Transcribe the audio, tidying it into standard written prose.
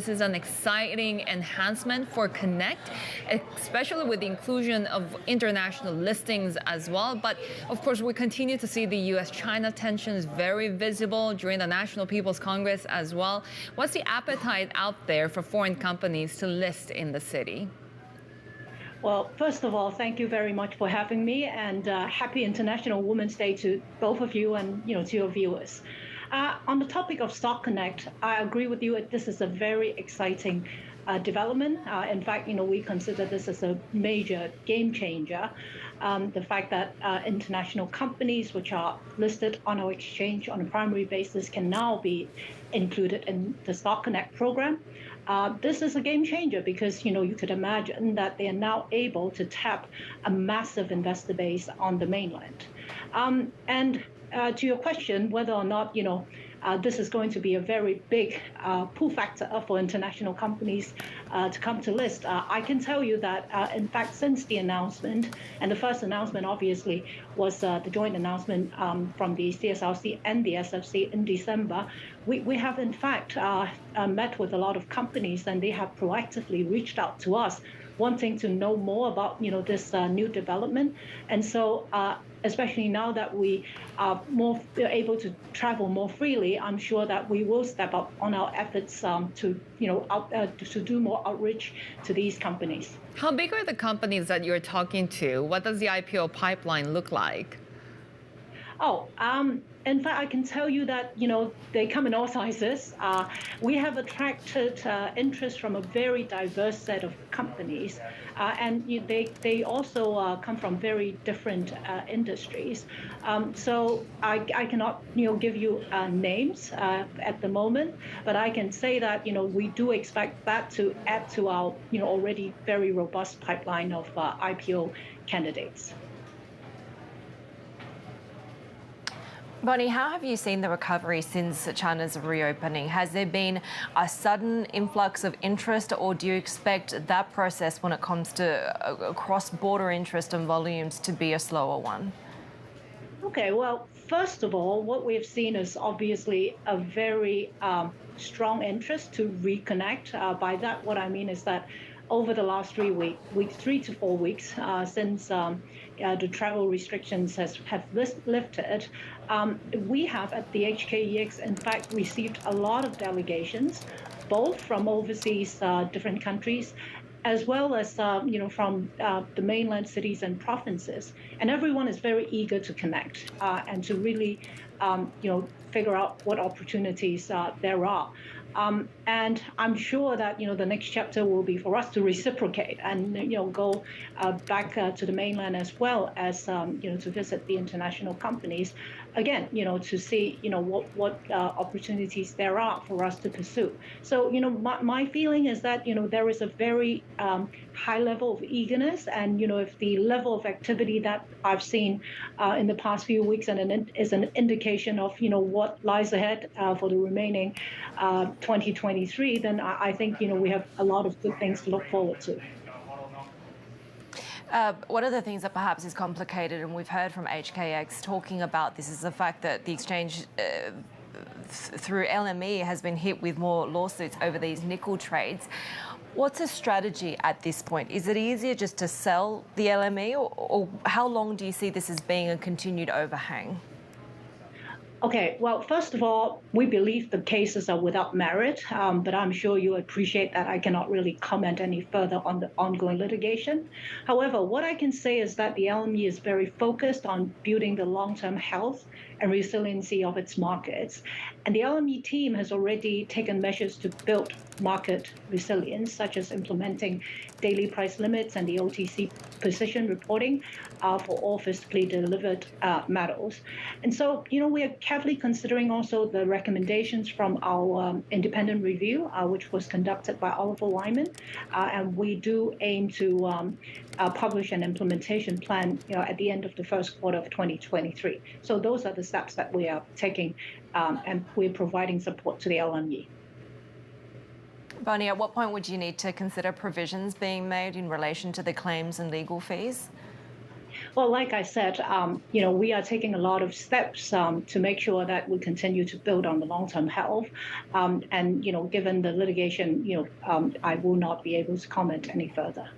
This is an exciting enhancement for Connect, especially with the inclusion of international listings as well. But of course, we continue to see the US-China tensions very visible during the National People's Congress as well. What's the appetite out there for foreign companies to list in the city? Well, first of all, thank you very much for having me, and happy International Women's Day to both of you and to your viewers. On the topic of Stock Connect, I agree with you. This is a very exciting development. In fact, we consider this as a major game changer. The fact that international companies which are listed on our exchange on a primary basis can now be included in the Stock Connect program. This is a game changer because, you could imagine that they are now able to tap a massive investor base on the mainland. And to your question, whether or not, this is going to be a very big pull factor for international companies to come to list. I can tell you that, in fact, since the announcement, and the first announcement obviously was the joint announcement from the CSRC and the SFC in December, we have in fact met with a lot of companies, and they have proactively reached out to us wanting to know more about this new development. And so especially now that we are able to travel more freely, I'm sure that we will step up on our efforts to do more outreach to these companies. How big are the companies that you're talking to? What does the IPO pipeline look like? In fact, I can tell you that, they come in all sizes. We have attracted interest from a very diverse set of companies, and they also come from very different industries. So I cannot, give you names at the moment, but I can say that, we do expect that to add to our, already very robust pipeline of IPO candidates. Bonnie, how have you seen the recovery since China's reopening? Has there been a sudden influx of interest, or do you expect that process when it comes to cross-border interest and volumes to be a slower one? Okay, well, first of all, what we've seen is obviously a very strong interest to reconnect. By that, what I mean is that over the last 3 to 4 weeks, since the travel restrictions have lifted, we have at the HKEX, in fact, received a lot of delegations, both from overseas different countries, as well as from the mainland cities and provinces. And everyone is very eager to connect and to really figure out what opportunities there are. And I'm sure that the next chapter will be for us to reciprocate and go back to the mainland, as well as to visit the international companies again, to see what opportunities there are for us to pursue. So my feeling is that there is a very high level of eagerness, and if the level of activity that I've seen in the past few weeks is an indication of what lies ahead for the remaining 2023, then I think we have a lot of good things to look forward to. One of the things that perhaps is complicated, and we've heard from HKX talking about this, is the fact that the exchange through LME has been hit with more lawsuits over these nickel trades. What's a strategy at this point? Is it easier just to sell the LME, or how long do you see this as being a continued overhang? Okay, well, first of all, we believe the cases are without merit, but I'm sure you appreciate that I cannot really comment any further on the ongoing litigation. However, what I can say is that the LME is very focused on building the long-term health and resiliency of its markets. And the LME team has already taken measures to build market resilience, such as implementing daily price limits and the OTC position reporting for all physically delivered metals. And so, we are carefully considering also the recommendations from our independent review, which was conducted by Oliver Wyman, and we do aim to publish an implementation plan, at the end of the first quarter of 2023. So those are the steps that we are taking, and we're providing support to the LME. Bonnie, at what point would you need to consider provisions being made in relation to the claims and legal fees? Well, like I said, we are taking a lot of steps to make sure that we continue to build on the long-term health. And given the litigation, I will not be able to comment any further.